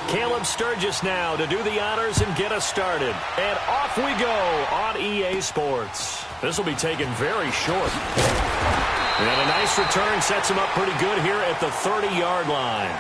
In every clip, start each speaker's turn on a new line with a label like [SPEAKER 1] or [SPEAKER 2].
[SPEAKER 1] Caleb Sturgis now to do the honors and get us started. And off we go on EA Sports. This will be taken very short. And a nice return sets him up pretty good here at the 30-yard line.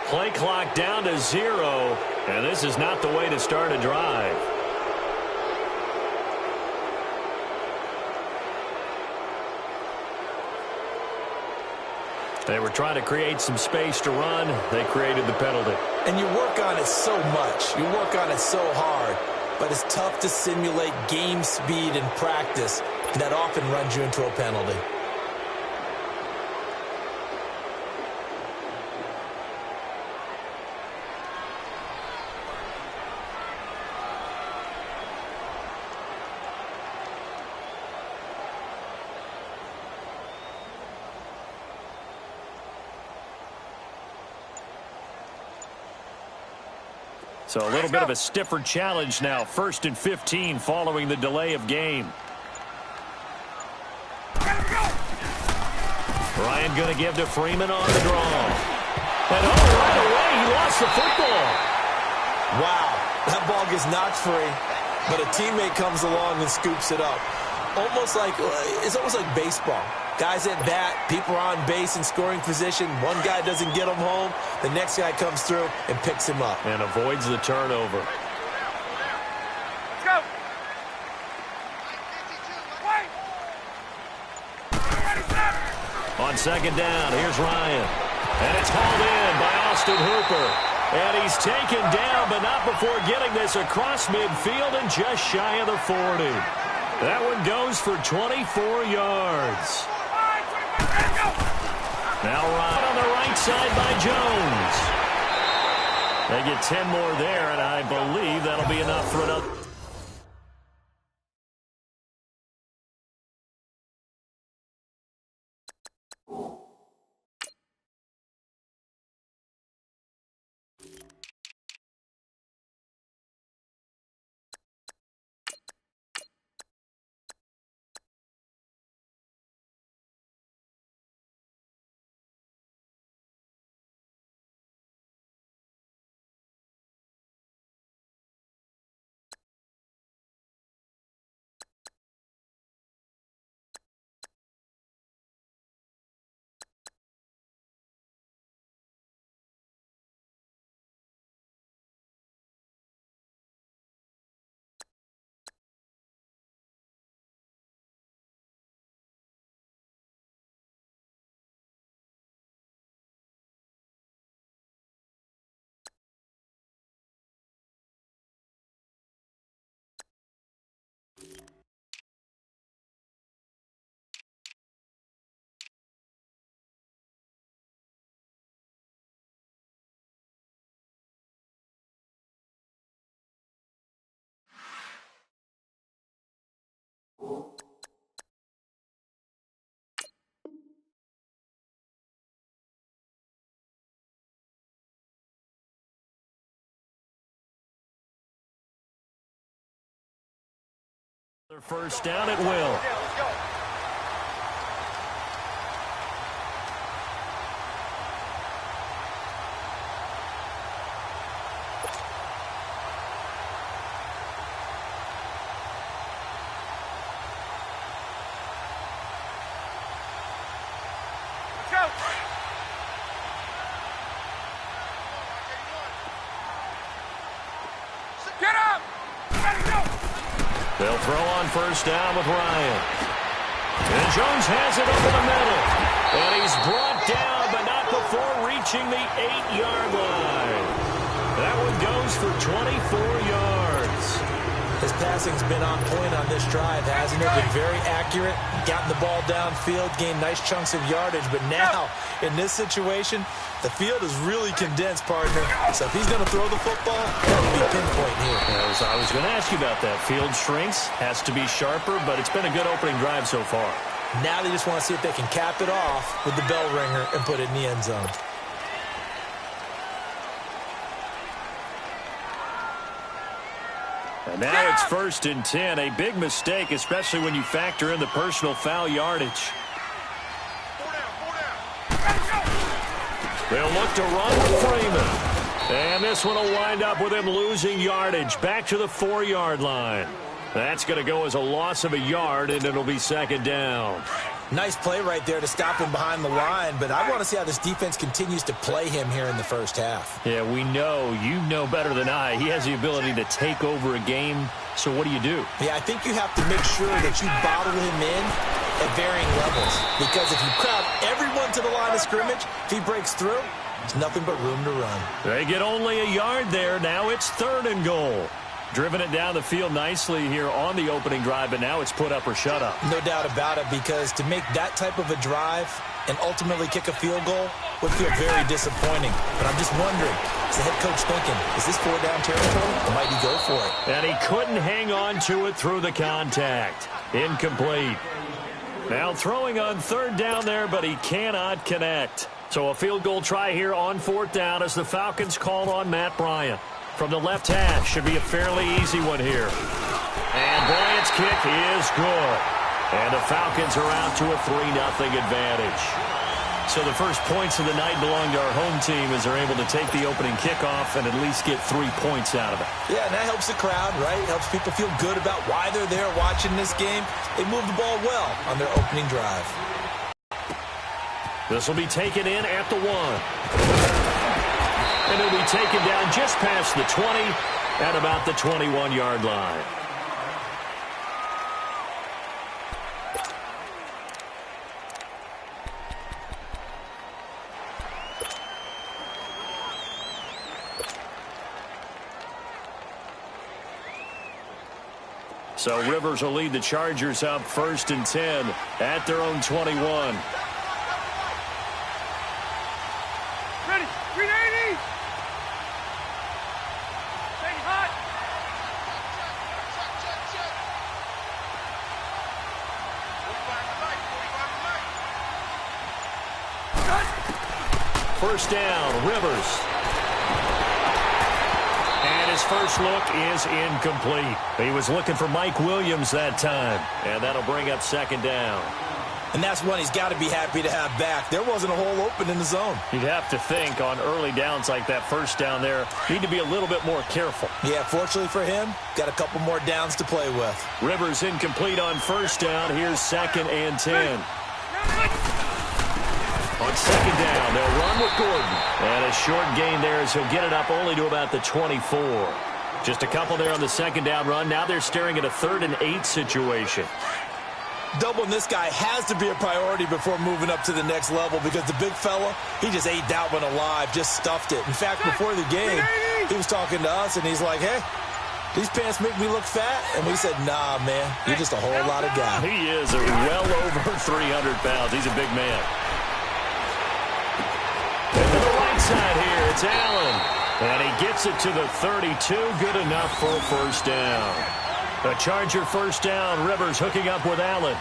[SPEAKER 1] Play clock down to 0, and this is not the way to start a drive. They were trying to create some space to run. They created the penalty.
[SPEAKER 2] And you work on it so much. You work on it so hard. But it's tough to simulate game speed in practice. And that often runs you into a penalty.
[SPEAKER 1] So a little bit of a stiffer challenge now. 1st and 15 following the delay of game. Ryan going to give to Freeman on the draw. And right away, he lost the football.
[SPEAKER 2] Wow, that ball gets knocked free, but a teammate comes along and scoops it up. It's almost like baseball. Guys at bat, people are on base in scoring position. One guy doesn't get him home. The next guy comes through and picks him up.
[SPEAKER 1] And avoids the turnover.
[SPEAKER 3] Let's go.
[SPEAKER 1] On 2nd down, here's Ryan. And it's hauled in by Austin Hooper. And he's taken down, but not before getting this across midfield and just shy of the 40. That one goes for 24 yards. Now Ryan on the right side by Jones. They get 10 more there, and I believe that'll be enough for another. Their 1st down at will.
[SPEAKER 3] Get up!
[SPEAKER 1] They'll throw on 1st down with Ryan. And Jones has it over the middle. And he's brought down, but not before reaching the 8-yard line. That one goes for 24 yards.
[SPEAKER 2] His pass passing's been on point on this drive, hasn't it? Been very accurate, gotten the ball downfield, gained nice chunks of yardage. But now, in this situation, the field is really condensed, partner. So if he's going to throw the football, that would be pinpoint here.
[SPEAKER 1] I was going to ask you about that. Field shrinks, has to be sharper, but it's been a good opening drive so far.
[SPEAKER 2] Now they just want to see if they can cap it off with the bell ringer and put it in the end zone.
[SPEAKER 1] And now it's 1st and 10. A big mistake, especially when you factor in the personal foul yardage. They'll look to run with Freeman. And this one will wind up with him losing yardage back to the 4-yard line. That's going to go as a loss of a yard, and it'll be 2nd down.
[SPEAKER 2] Nice play right there to stop him behind the line, but I want to see how this defense continues to play him here in the first half.
[SPEAKER 1] Yeah, we know. You know better than I. He has the ability to take over a game, so what do you do?
[SPEAKER 2] Yeah, I think you have to make sure that you bottle him in at varying levels, because if you crowd everyone to the line of scrimmage, if he breaks through, there's nothing but room to run.
[SPEAKER 1] They get only a yard there. Now it's 3rd and goal. Driven it down the field nicely here on the opening drive, but now it's put up or shut up.
[SPEAKER 2] No doubt about it, because to make that type of a drive and ultimately kick a field goal would feel very disappointing. But I'm just wondering, is the head coach thinking, is this 4-down territory, or might he go for it?
[SPEAKER 1] And he couldn't hang on to it through the contact. Incomplete. Now throwing on 3rd down there, but he cannot connect. So a field goal try here on 4th down as the Falcons called on Matt Bryant. From the left hash, should be a fairly easy one here. And Bryant's kick is good. And the Falcons are out to a 3-0 advantage. So the first points of the night belong to our home team as they're able to take the opening kickoff and at least get 3 points out of it.
[SPEAKER 2] Yeah, and that helps the crowd, right? It helps people feel good about why they're there watching this game. They moved the ball well on their opening drive.
[SPEAKER 1] This will be taken in at the 1. And it'll be taken down just past the 20 at about the 21-yard line. So Rivers will lead the Chargers up 1st and 10 at their own 21.
[SPEAKER 3] Ready. 380.
[SPEAKER 1] First down, Rivers. And his first look is incomplete. He was looking for Mike Williams that time. And that'll bring up 2nd down.
[SPEAKER 2] And that's one he's got to be happy to have back. There wasn't a hole open in the zone.
[SPEAKER 1] You'd have to think on early downs like that first down there, need to be a little bit more careful.
[SPEAKER 2] Yeah, fortunately for him, got a couple more downs to play with.
[SPEAKER 1] Rivers incomplete on first down. Here's 2nd and 10. On 2nd down, they'll run with Gordon. And a short gain there as he'll get it up only to about the 24. Just a couple there on the 2nd down run. Now they're staring at a 3rd and 8 situation.
[SPEAKER 2] Doubling this guy has to be a priority before moving up to the next level, because the big fella, he just ate that one alive, just stuffed it. In fact, before the game, he was talking to us, and he's like, hey, these pants make me look fat. And we said, nah, man, you're just a whole lot of guy.
[SPEAKER 1] He is well over 300 pounds. He's a big man. And to the right side here, it's Allen. And he gets it to the 32. Good enough for a first down. A Charger first down. Rivers hooking up with Allen.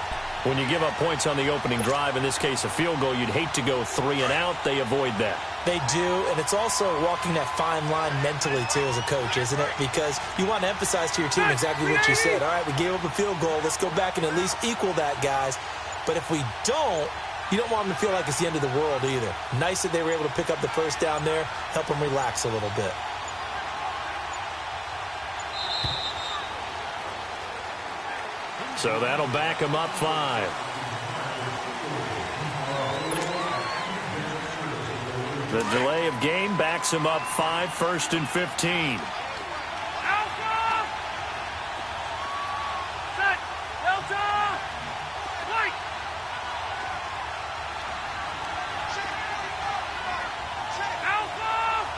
[SPEAKER 1] When you give up points on the opening drive, in this case a field goal, you'd hate to go 3 and out. They avoid that.
[SPEAKER 2] They do, and it's also walking that fine line mentally, too, as a coach, isn't it? Because you want to emphasize to your team exactly what you said. All right, we gave up a field goal. Let's go back and at least equal that, guys. But if we don't, you don't want them to feel like it's the end of the world either. Nice that they were able to pick up the first down there, help them relax a little bit.
[SPEAKER 1] So that'll back him up 5. The delay of game backs him up 5, 1st and 15.
[SPEAKER 3] Alpha! Set! Delta! Flight! Alpha!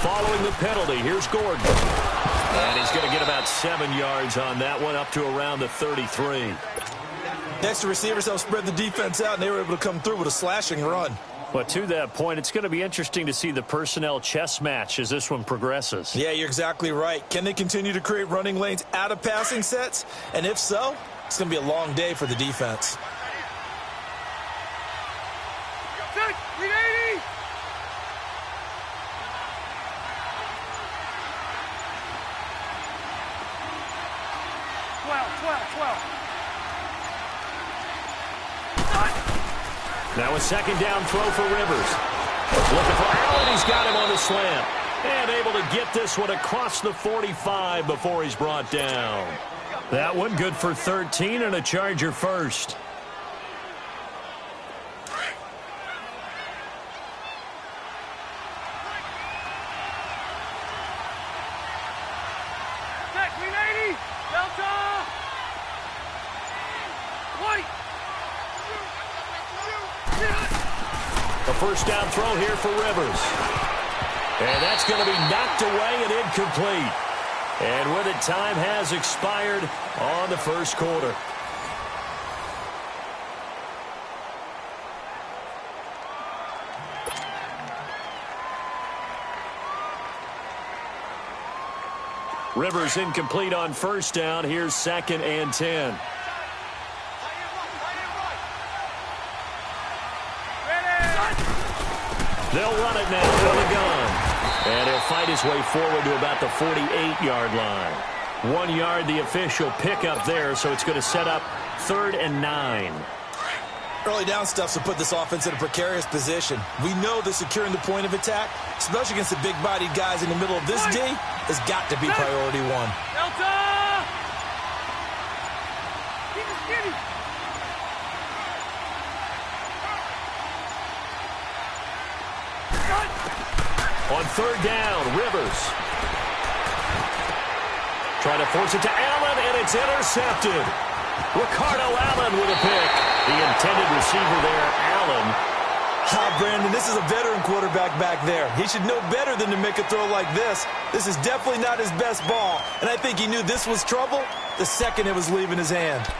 [SPEAKER 1] Following the penalty, here's Gordon. And he's going to get about 7 yards on that one, up to around the 33.
[SPEAKER 2] Next, the receivers helped spread the defense out, and they were able to come through with a slashing run.
[SPEAKER 1] But to that point, it's going to be interesting to see the personnel chess match as this one progresses.
[SPEAKER 2] Yeah, you're exactly right. Can they continue to create running lanes out of passing sets? And if so, it's going to be a long day for the defense.
[SPEAKER 3] Set, 380.
[SPEAKER 1] Now a second down throw for Rivers. Looking for Allen. He's got him on the slant. And able to get this one across the 45 before he's brought down. That one good for 13 and a Charger first.
[SPEAKER 3] Set, 380. Delta. White.
[SPEAKER 1] A first down throw here for Rivers. And that's going to be knocked away and incomplete. And with it, time has expired on the first quarter. Rivers incomplete on first down. Here's 2nd and 10. They'll run it now from the gun. And he'll fight his way forward to about the 48-yard line. 1 yard, the official pickup there, so it's going to set up 3rd and 9.
[SPEAKER 2] Early down stuff will put this offense in a precarious position. We know that securing the point of attack, especially against the big-bodied guys in the middle of this D, has got to be priority one.
[SPEAKER 3] Delta. Keep it skinny.
[SPEAKER 1] On 3rd down, Rivers. Trying to force it to Allen, and it's intercepted. Ricardo Allen with a pick. The intended receiver there, Allen.
[SPEAKER 2] Brandon, this is a veteran quarterback back there. He should know better than to make a throw like this. This is definitely not his best ball, and I think he knew this was trouble the second it was leaving his hand.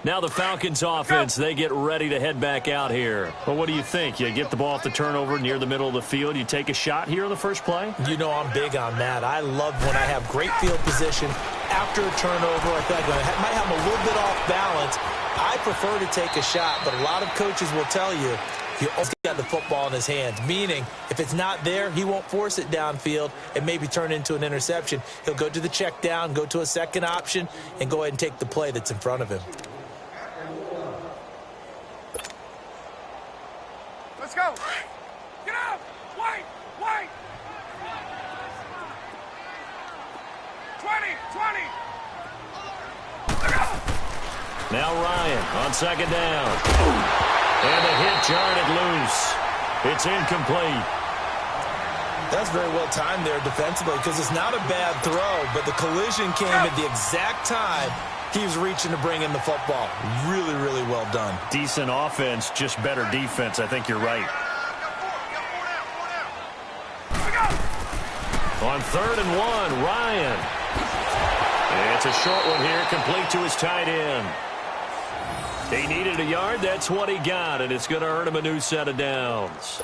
[SPEAKER 1] Now the Falcons offense, they get ready to head back out here. Well, what do you think? You get the ball off the turnover near the middle of the field. You take a shot here on the first play?
[SPEAKER 2] You know I'm big on that. I love when I have great field position after a turnover. I feel like I might have a little bit off balance. I prefer to take a shot, but a lot of coaches will tell you he always got the football in his hands, meaning if it's not there, he won't force it downfield and maybe turn into an interception. He'll go to the check down, go to a second option, and go ahead and take the play that's in front of him.
[SPEAKER 3] Let's go. Get out. White. 20. Look out.
[SPEAKER 1] Now Ryan on 2nd down. And the hit jarred it loose. It's incomplete.
[SPEAKER 2] That's very well timed there defensively because it's not a bad throw, but the collision came at the exact time he was reaching to bring in the football. Really, really well done.
[SPEAKER 1] Decent offense, just better defense. I think you're right. On 3rd and 1, Ryan. It's a short one here, complete to his tight end. He needed a yard. That's what he got, and it's going to earn him a new set of downs.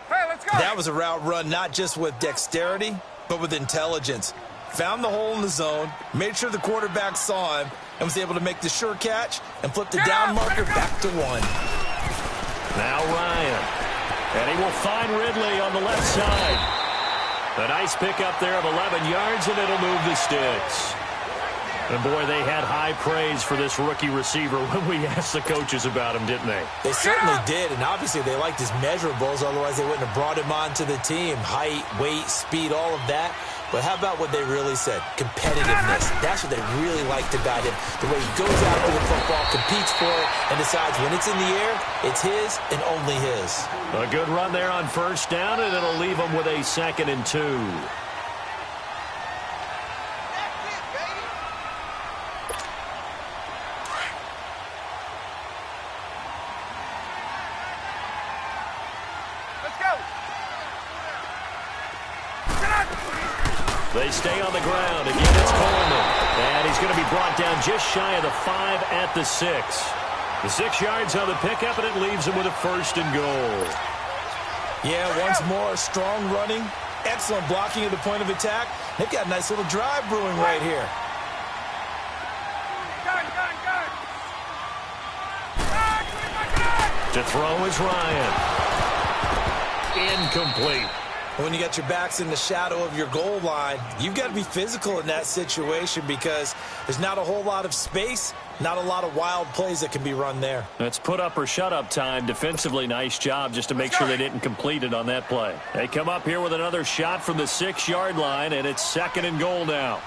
[SPEAKER 3] Hey, let's go.
[SPEAKER 2] That was a route run not just with dexterity, but with intelligence. Found the hole in the zone, made sure the quarterback saw him, and was able to make the sure catch and flip the down marker back to 1.
[SPEAKER 1] Now Ryan. And he will find Ridley on the left side. A nice pickup there of 11 yards, and it'll move the sticks. And, boy, they had high praise for this rookie receiver when we asked the coaches about him, didn't they?
[SPEAKER 2] They certainly did, and obviously they liked his measurables. Otherwise, they wouldn't have brought him onto the team. Height, weight, speed, all of that. But how about what they really said? Competitiveness. That's what they really liked about him. The way he goes after the football, competes for it, and decides when it's in the air, it's his and only his.
[SPEAKER 1] A good run there on first down, and it'll leave them with a 2nd and 2. They stay on the ground. Again, it's Coleman. And he's going to be brought down just shy of the 5 at the 6. The 6 yards on the pickup, and it leaves him with a 1st and goal.
[SPEAKER 2] Yeah, once more, strong running, excellent blocking at the point of attack. They've got a nice little drive brewing right here.
[SPEAKER 1] To throw is Ryan. Incomplete.
[SPEAKER 2] When you got your backs in the shadow of your goal line, you've got to be physical in that situation because there's not a whole lot of space, not a lot of wild plays that can be run there.
[SPEAKER 1] That's put up or shut up time. Defensively, nice job just to make sure they didn't complete it on that play. They come up here with another shot from the 6-yard line, and it's 2nd and goal now.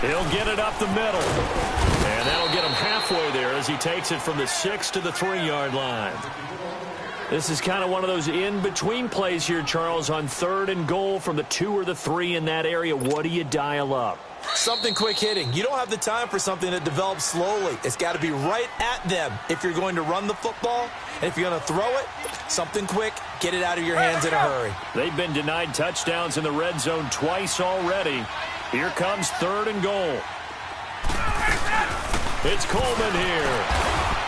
[SPEAKER 1] He'll get it up the middle. And that'll get him halfway there as he takes it from the 6 to the 3-yard line. This is kind of one of those in-between plays here, Charles, on 3rd and goal from the 2 or the 3 in that area. What do you dial up?
[SPEAKER 2] Something quick hitting. You don't have the time for something that develops slowly. It's got to be right at them if you're going to run the football. And if you're going to throw it, something quick, get it out of your hands in a hurry.
[SPEAKER 1] They've been denied touchdowns in the red zone twice already. Here comes 3rd and goal. It's Coleman here.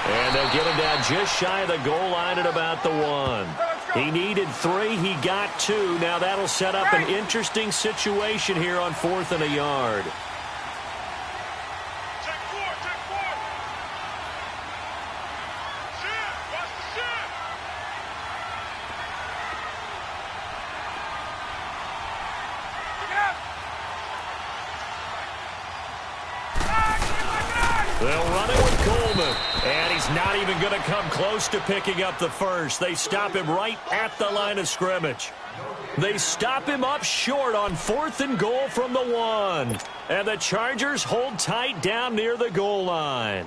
[SPEAKER 1] And they'll get him down just shy of the goal line at about the 1. He needed 3. He got 2. Now that'll set up an interesting situation here on 4th and a yard. They'll run it with Coleman. And he's not even going to come close to picking up the 1st. They stop him right at the line of scrimmage. They stop him up short on 4th and goal from the 1. And the Chargers hold tight down near the goal line.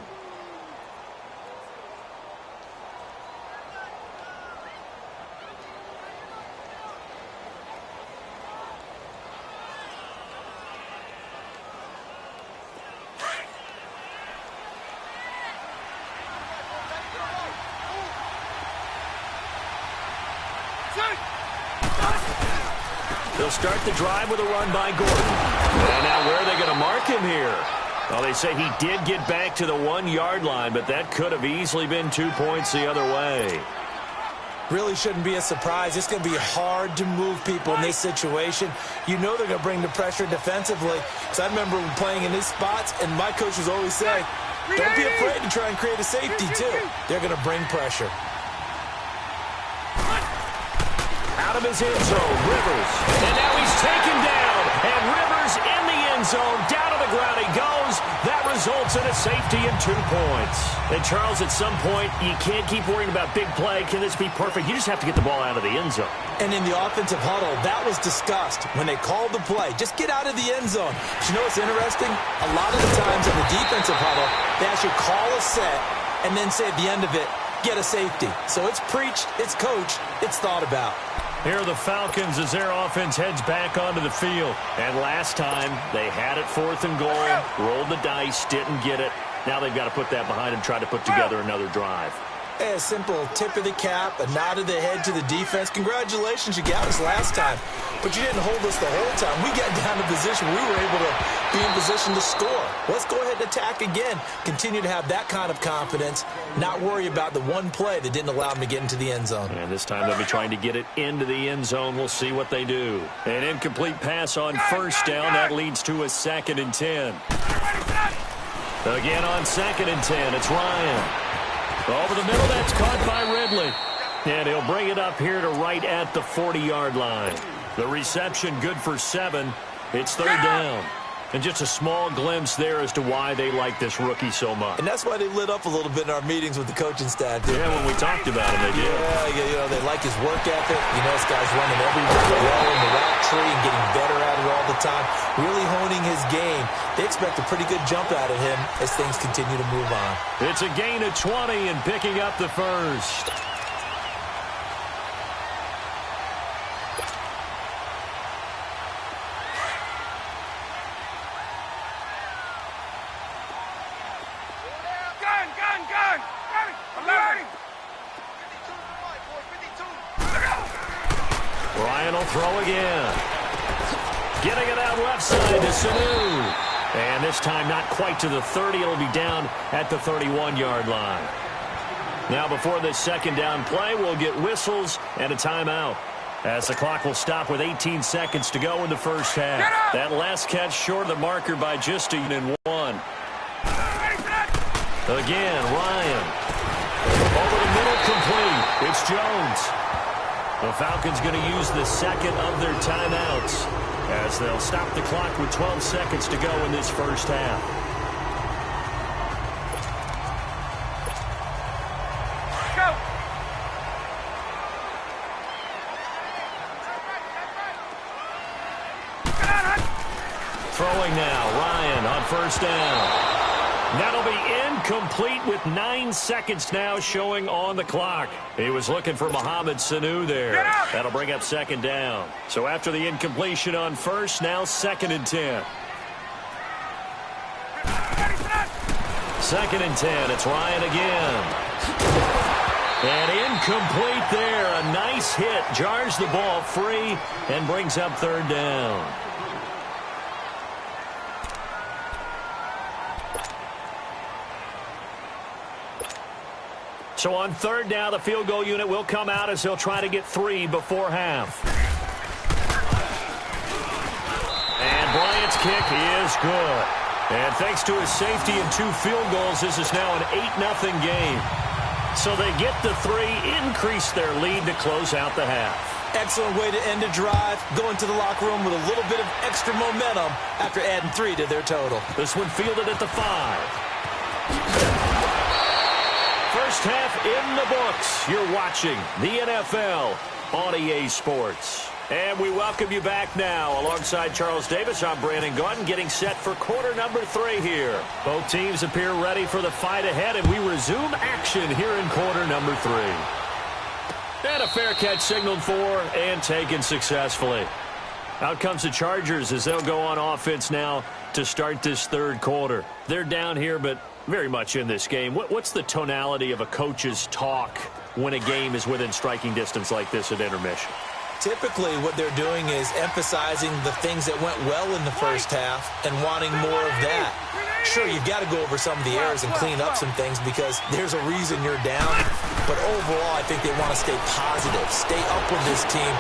[SPEAKER 1] They'll start the drive with a run by Gordon. And now where are they going to mark him here? Well, they say he did get back to the 1-yard line, but that could have easily been 2 points the other way.
[SPEAKER 2] Really shouldn't be a surprise. It's going to be hard to move people in this situation. You know they're going to bring the pressure defensively. So I remember playing in these spots, and my coaches always say, don't be afraid to try and create a safety, too. They're going to bring pressure.
[SPEAKER 1] Out of his end zone, Rivers. And now he's taken down. And Rivers in the end zone. Down to the ground he goes. That results in a safety and 2 points. And Charles, at some point, you can't keep worrying about big play. Can this be perfect? You just have to get the ball out of the end zone.
[SPEAKER 2] And in the offensive huddle, that was discussed when they called the play. Just get out of the end zone. But you know what's interesting? A lot of the times in the defensive huddle, they actually call a set and then say at the end of it, get a safety. So it's preached, it's coached, it's thought about.
[SPEAKER 1] Here are the Falcons as their offense heads back onto the field. And last time, they had it 4th and goal, rolled the dice, didn't get it. Now they've got to put that behind them, try to put together another drive.
[SPEAKER 2] A simple tip of the cap, a nod of the head to the defense. Congratulations, you got us last time. But you didn't hold us the whole time. We got down to position. We were able to be in position to score. Let's go ahead and attack again. Continue to have that kind of confidence. Not worry about the one play that didn't allow them to get into the end zone.
[SPEAKER 1] And this time they'll be trying to get it into the end zone. We'll see what they do. An incomplete pass on 1st down. That leads to a 2nd and 10. Again on 2nd and 10. It's Ryan. Over the middle, that's caught by Ridley. And he'll bring it up here to right at the 40-yard line. The reception good for 7. It's 3rd down. And just a small glimpse there as to why they like this rookie so much.
[SPEAKER 2] And that's why they lit up a little bit in our meetings with the coaching staff.
[SPEAKER 1] Yeah, when we talked about him, they did.
[SPEAKER 2] Yeah, you know, they like his work ethic. You know, this guy's running every well in the route tree and getting better at it all the time. Really honing his game. They expect a pretty good jump out of him as things continue to move on.
[SPEAKER 1] It's a gain of 20 and picking up the 1st. Ryan will throw again. Getting it out left side to Sanu. And this time not quite to the 30. It'll be down at the 31-yard line. Now before this second down play, we'll get whistles and a timeout, as the clock will stop with 18 seconds to go in the first half. That last catch short of the marker by just a one. Again, Ryan. Over the middle, complete. It's Jones. The Falcons going to use the second of their timeouts, as they'll stop the clock with 12 seconds to go in this first half.
[SPEAKER 3] Go!
[SPEAKER 1] Throwing now, Ryan on first down. That'll be incomplete with 9 seconds now showing on the clock. He was looking for Mohamed Sanu there. That'll bring up second down. So after the incompletion on first, now 2nd and 10. 2nd and 10. It's Ryan again. And incomplete there. A nice hit. Jars the ball free and brings up 3rd down. So on 3rd down, the field goal unit will come out as they'll try to get 3 before half. And Bryant's kick is good. And thanks to his safety and 2 field goals, this is now an 8-0 game. So they get the 3, increase their lead to close out the half.
[SPEAKER 2] Excellent way to end a drive, go into the locker room with a little bit of extra momentum after adding 3 to their total.
[SPEAKER 1] This one fielded at the 5. First half in the books. You're watching the NFL on EA Sports. And we welcome you back now. Alongside Charles Davis, I'm Brandon Gaudin, getting set for quarter number 3 here. Both teams appear ready for the fight ahead, and we resume action here in quarter number 3. And a fair catch signaled for and taken successfully. Out comes the Chargers as they'll go on offense now to start this 3rd quarter. They're down here, but very much in this game. What's the tonality of a coach's talk when a game is within striking distance like this at intermission?
[SPEAKER 2] Typically, what they're doing is emphasizing the things that went well in the first half and wanting more of that. Sure, you've got to go over some of the errors and clean up some things because there's a reason you're down. But overall, I think they want to stay positive, stay up with this team.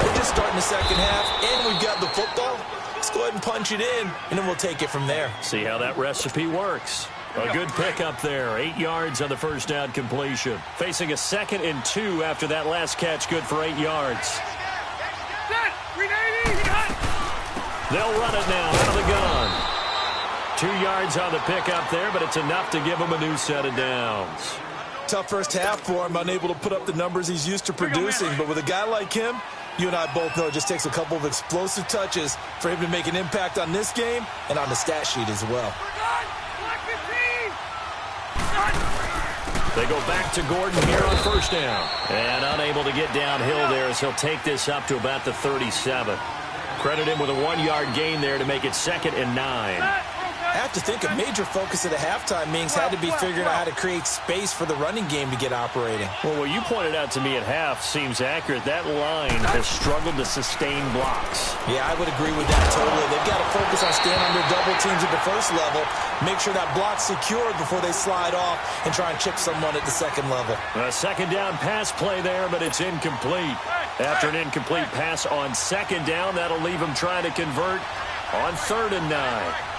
[SPEAKER 2] We're just starting the second half, and we've got the football. Let's go ahead and punch it in, and then we'll take it from there.
[SPEAKER 1] See how that recipe works. A good pickup there. 8 yards on the first down completion. Facing a 2nd and 2 after that last catch, good for 8 yards. They'll run it now out of the gun. 2 yards on the pickup there, but it's enough to give him a new set of downs.
[SPEAKER 2] Tough first half for him, unable to put up the numbers he's used to producing. But with a guy like him, you and I both know it just takes a couple of explosive touches for him to make an impact on this game and on the stat sheet as well.
[SPEAKER 1] They go back to Gordon here on first down. And unable to get downhill there as he'll take this up to about the 37. Credit him with a 1-yard gain there to make it 2nd and 9.
[SPEAKER 2] I have to think a major focus at a halftime means had to be figuring out how to create space for the running game to get operating.
[SPEAKER 1] Well, what you pointed out to me at half seems accurate. That line has struggled to sustain blocks.
[SPEAKER 2] Yeah, I would agree with that totally. They've got to focus on staying under double teams at the first level, make sure that block's secured before they slide off and try and chip someone at the 2nd level.
[SPEAKER 1] A 2nd down pass play there, but it's incomplete. After an incomplete pass on 2nd down, that'll leave them trying to convert on 3rd and 9.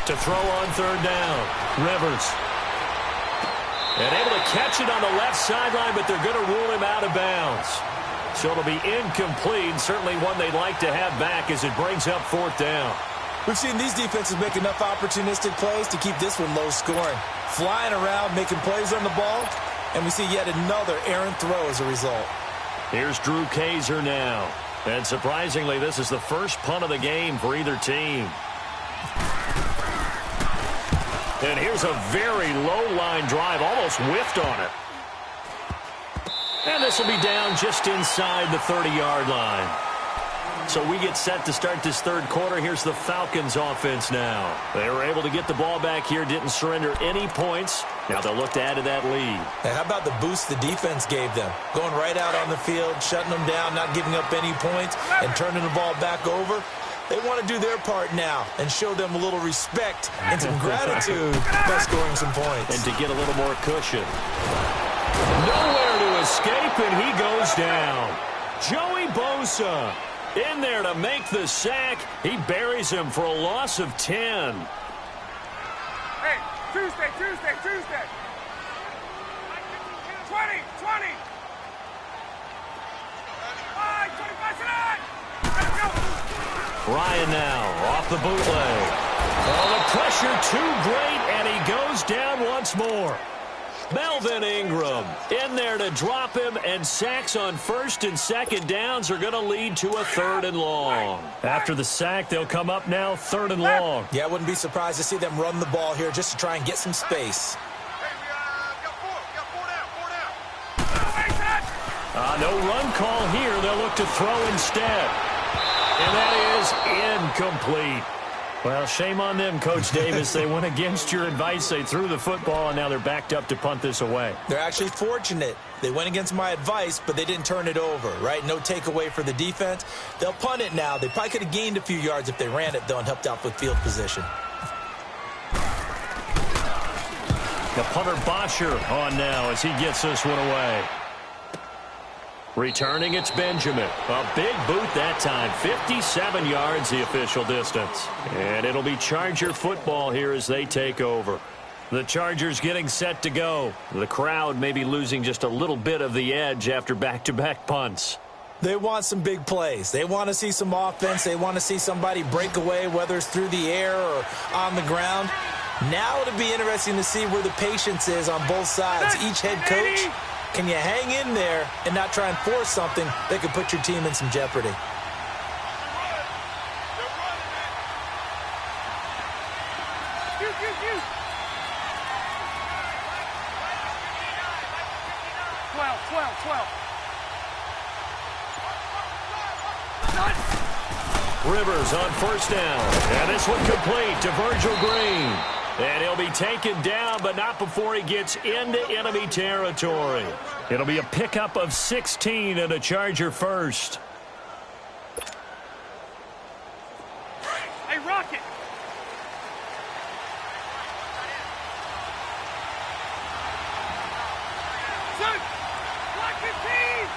[SPEAKER 1] To throw on 3rd down, Rivers. And able to catch it on the left sideline, but they're going to rule him out of bounds. So it'll be incomplete, certainly one they'd like to have back as it brings up 4th down.
[SPEAKER 2] We've seen these defenses make enough opportunistic plays to keep this one low scoring. Flying around, making plays on the ball, and we see yet another errant throw as a result.
[SPEAKER 1] Here's Drew Kaiser now. And surprisingly, this is the first punt of the game for either team. And here's a very low-line drive, almost whiffed on it. And this will be down just inside the 30-yard line. So we get set to start this third quarter. Here's the Falcons offense now. They were able to get the ball back here, didn't surrender any points. Now they'll look to add to that lead.
[SPEAKER 2] And how about the boost the defense gave them? Going right out on the field, shutting them down, not giving up any points, and turning the ball back over. They want to do their part now and show them a little respect and some gratitude by scoring some points.
[SPEAKER 1] And to get a little more cushion. Nowhere to escape, and he goes down. Joey Bosa in there to make the sack. He buries him for a loss of 10.
[SPEAKER 3] Hey, Tuesday. 20. 25 tonight. Let's go.
[SPEAKER 1] Ryan now off the bootleg. Oh, the pressure too great, and he goes down once more. Melvin Ingram in there to drop him, and sacks on first and second downs are going to lead to a 3rd and long. After the sack, they'll come up now 3rd and long.
[SPEAKER 2] Yeah, I wouldn't be surprised to see them run the ball here just to try and get some space.
[SPEAKER 3] Hey, we got four down.
[SPEAKER 1] No run call here. They'll look to throw instead. And that is incomplete. Well, shame on them, Coach Davis. They went against your advice. They threw the football, and now they're backed up to punt this away.
[SPEAKER 2] They're actually fortunate. They went against my advice, but they didn't turn it over, right? No takeaway for the defense. They'll punt it now. They probably could have gained a few yards if they ran it, though, and helped out with field position.
[SPEAKER 1] The punter Bosher on now as he gets this one away. Returning, it's Benjamin. A big boot that time. 57 yards, the official distance. And it'll be Charger football here as they take over. The Chargers getting set to go. The crowd may be losing just a little bit of the edge after back-to-back punts.
[SPEAKER 2] They want some big plays. They want to see some offense. They want to see somebody break away, whether it's through the air or on the ground. Now it'll be interesting to see where the patience is on both sides. Each head coach, can you hang in there and not try and force something that could put your team in some jeopardy?
[SPEAKER 1] Rivers on first down. And this one complete to Virgil Green. And he'll be taken down, but not before he gets into enemy territory. It'll be a pickup of 16 and a Charger first.
[SPEAKER 3] Hey, Rocket. Son, block his team.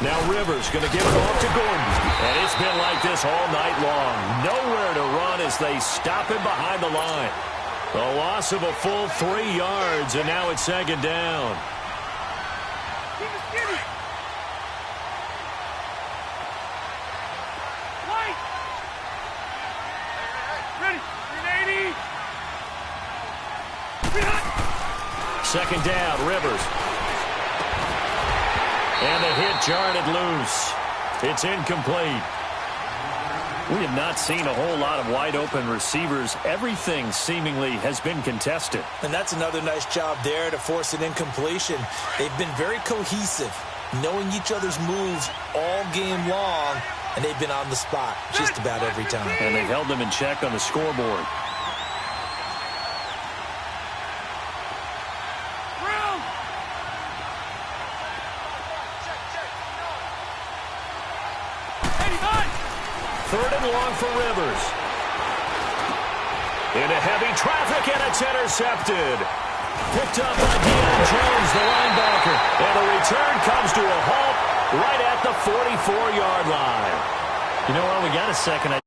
[SPEAKER 1] Now Rivers going to give it off to Gordon. And it's been like this all night long. Nowhere to run as they stop him behind the line. A loss of a full 3 yards, and now it's second down.
[SPEAKER 3] Keep it skinny. White. Ready. 380.
[SPEAKER 1] Second down, Rivers. And the hit jarred it loose. It's incomplete. We have not seen a whole lot of wide-open receivers. Everything seemingly has been contested.
[SPEAKER 2] And that's another nice job there to force an incompletion. They've been very cohesive, knowing each other's moves all game long, and they've been on the spot just about every time.
[SPEAKER 1] And they've held them in check on the scoreboard. Third and long for Rivers. Into heavy traffic, and it's intercepted. Picked up by Deion Jones, the linebacker. And the return comes to a halt right at the 44-yard line. You know what? We got a second.